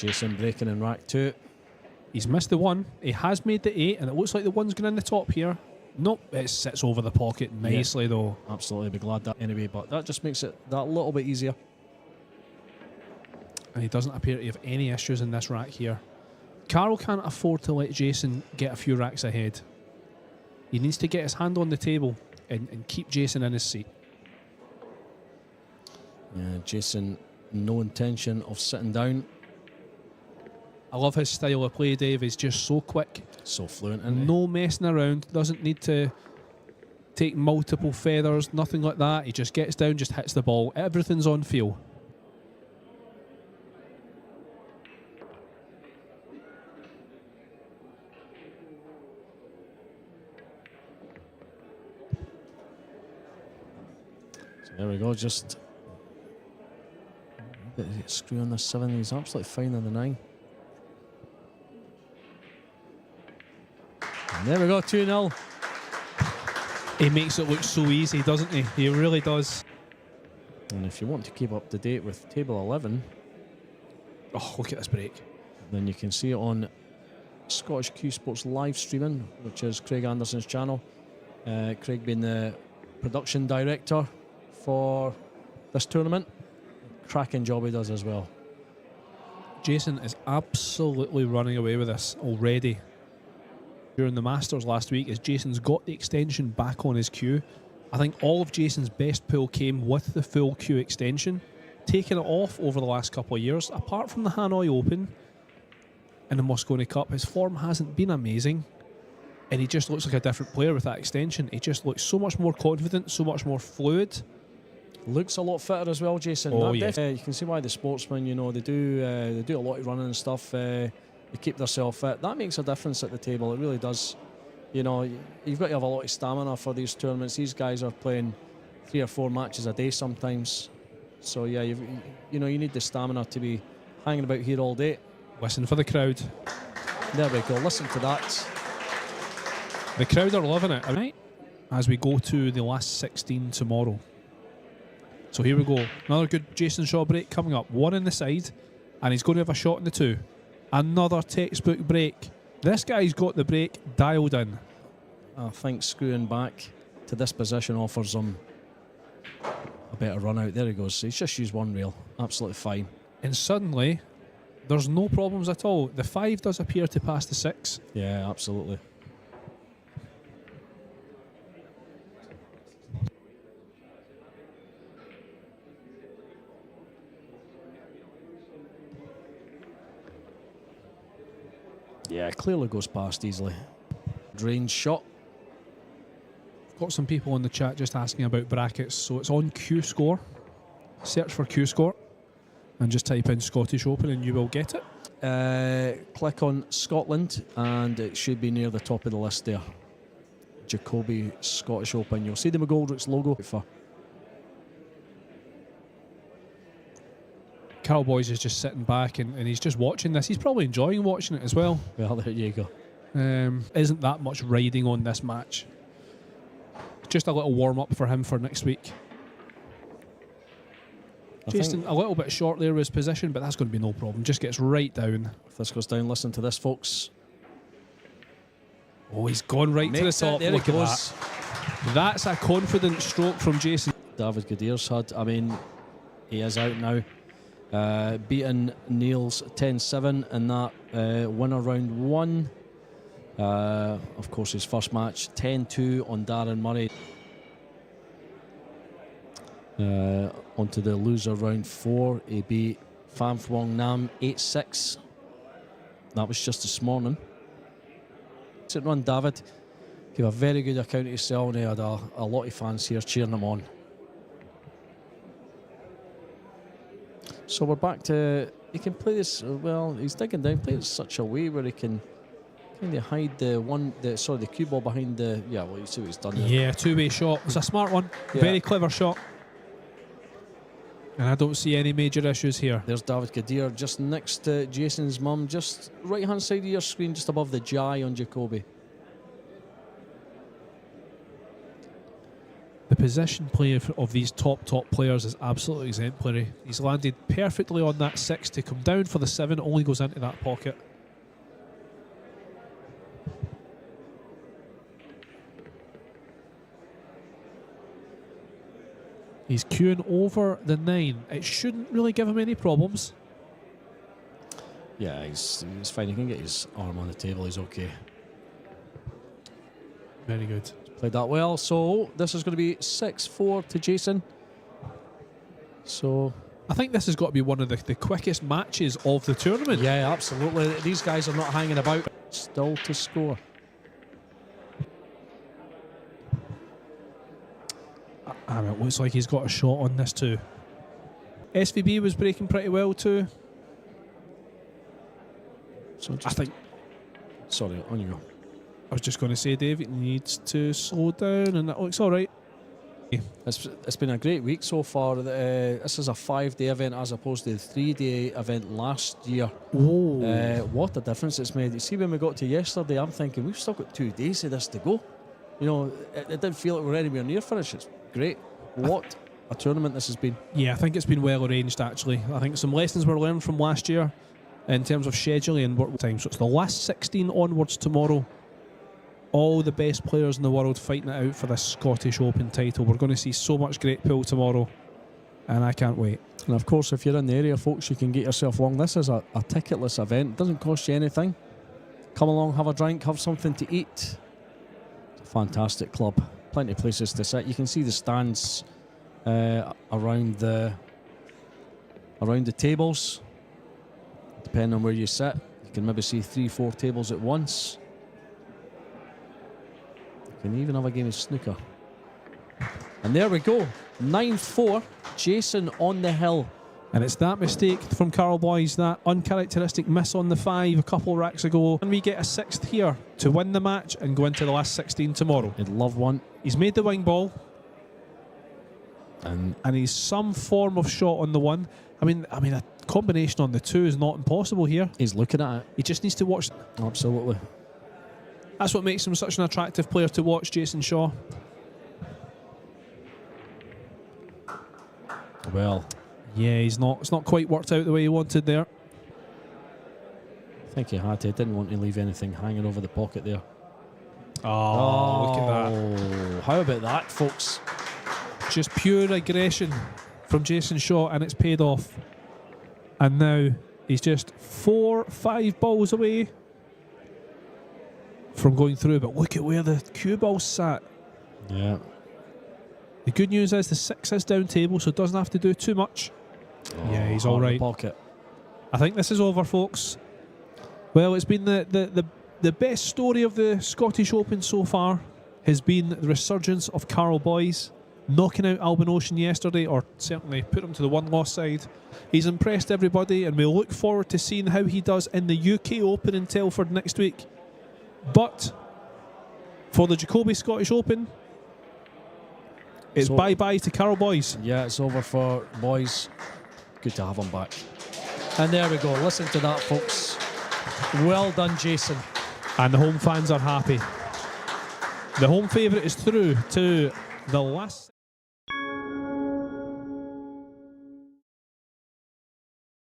Jayson breaking in rack 2. He's missed the 1. He has made the 8, and it looks like the 1's going in the top here. Nope, it sits over the pocket nicely though. Absolutely, be glad that anyway, but that just makes it that little bit easier. And he doesn't appear to have any issues in this rack here. Carroll can't afford to let Jayson get a few racks ahead. He needs to get his hand on the table and keep Jayson in his seat. Yeah, Jayson, no intention of sitting down. I love his style of play, Dave. He's just so quick. So fluent, isn't he? No messing around. Doesn't need to take multiple feathers, nothing like that. He just gets down, just hits the ball. Everything's on feel. So there we go, just a bit of screw on the 7. He's absolutely fine on the 9. And there we go, 2-0. He makes it look so easy, doesn't he? He really does. And if you want to keep up to date with table 11, oh, look at this break. then you can see it on Scottish Q Sports live streaming, which is Craig Anderson's channel. Craig being the production director for this tournament. Cracking job he does as well. Jayson is absolutely running away with this already. During the Masters last week, as Jayson's got the extension back on his cue. I think all of Jayson's best pull came with the full cue extension. Taking it off over the last couple of years, apart from the Hanoi Open and the Moscone Cup, his form hasn't been amazing. And he just looks like a different player with that extension. He just looks so much more confident, so much more fluid. Looks a lot fitter as well, Jayson. Oh, yeah. You can see why the sportsmen, you know, they do a lot of running and stuff. They keep themselves fit. That makes a difference at the table. It really does. You know, you've got to have a lot of stamina for these tournaments. These guys are playing 3 or 4 matches a day sometimes. So yeah, you need the stamina to be hanging about here all day. Listen for the crowd. There we go. Listen to that. The crowd are loving it, right? As we go to the last 16 tomorrow. So here we go. Another good Jayson Shaw break coming up. 1 in the side, and he's going to have a shot in the 2. Another textbook break. This guy's got the break dialed in. I think screwing back to this position offers him a better run out. There he goes. He's just used 1 rail. Absolutely fine. And suddenly, there's no problems at all. The 5 does appear to pass the 6. Yeah, absolutely. Yeah, clearly goes past easily. Range shot. I've got some people in the chat just asking about brackets, so it's on Q Score. Search for Q Score and just type in Scottish Open and you will get it. Click on Scotland and it should be near the top of the list there. Jacoby Scottish Open. You'll see the McGoldrick's logo. Carl Boys is just sitting back and he's just watching this. He's probably enjoying watching it as well. Well, there you go. Isn't that much riding on this match. Just a little warm-up for him for next week. Jayson a little bit short there with his position, but that's going to be no problem. Just gets right down. If this goes down, listen to this, folks. Oh, he's gone right to the top. There Look he at goes. that. That's a confident stroke from Jayson. David Goodyear's had, I mean, he is out now. Beaten Neil's 10-7 in that winner round 1. Of course, his first match, 10-2 on Darren Murray. Onto the loser round 4. He beat Pham Phuong Nam 8-6. That was just this morning. Sitting on David. Gave a very good account of himself, and he had a lot of fans here cheering him on. So we're back to, he can play this, well, he's digging down, play it such a way where he can kind of hide the cue ball behind the, yeah, well, you see what he's done there. Yeah, 2-way shot. It's a smart one. Yeah. Very clever shot. And I don't see any major issues here. There's David Goodyear just next to Jayson's mum, just right-hand side of your screen, just above the J on Jacoby. The position play of these top players is absolutely exemplary. He's landed perfectly on that 6 to come down for the 7. It only goes into that pocket. He's queuing over the 9. It shouldn't really give him any problems. Yeah, he's fine. He can get his arm on the table. He's okay. Very good. Played that well. So this is going to be 6-4 to Jayson. So I think this has got to be one of the quickest matches of the tournament. yeah, absolutely. These guys are not hanging about. Still to score. It looks like he's got a shot on this too. SVB was breaking pretty well too. So I think. Sorry, on you go. I was just going to say, Dave, it needs to slow down, and that looks all right. It's been a great week so far. This is a 5-day event as opposed to the 3-day event last year. Oh. What a difference it's made. You see, when we got to yesterday, I'm thinking we've still got 2 days of this to go. You know, it didn't feel like we're anywhere near finished. It's great. What a tournament this has been. Yeah, I think it's been well arranged actually. I think some lessons were learned from last year in terms of scheduling and work time. So it's the last 16 onwards tomorrow. All the best players in the world fighting it out for this Scottish Open title. We're going to see so much great pool tomorrow, and I can't wait. And of course, if you're in the area, folks, you can get yourself along. This is a ticketless event. It doesn't cost you anything. Come along, have a drink, have something to eat. It's a fantastic club. Plenty of places to sit. You can see the stands around the tables. Depending on where you sit, you can maybe see 3-4 tables at once. You can even have a game of snooker. And there we go, 9-4, Jayson on the hill. And it's that mistake from Carl Boyes, that uncharacteristic miss on the 5 a couple of racks ago. And we get a 6th here to win the match and go into the last 16 tomorrow. He'd love one. He's made the wing ball. And he's some form of shot on the 1. I mean, a combination on the 2 is not impossible here. he's looking at it. He just needs to watch. Absolutely. That's what makes him such an attractive player to watch, Jayson Shaw. Well, yeah, it's not quite worked out the way he wanted there. I think he had to. He didn't want to leave anything hanging over the pocket there. Oh, look at that. How about that, folks? Just pure aggression from Jayson Shaw, and it's paid off. And now he's just 4-5 balls away from going through. But look at where the cue ball sat. Yeah. The good news is the 6 is down table, so it doesn't have to do too much. Yeah, he's all right. Pocket. I think this is over, folks. Well, it's been the best story of the Scottish Open so far has been the resurgence of Carl Boyes, knocking out Albin Ocean yesterday, or certainly put him to the 1-loss side. He's impressed everybody, and we'll look forward to seeing how he does in the UK Open in Telford next week. But for the Jacoby Scottish Open, it's bye-bye to Carl Boyes. Yeah, it's over for Boyes. Good to have him back. And there we go. Listen to that, folks. Well done, Jayson. And the home fans are happy. The home favourite is through to the last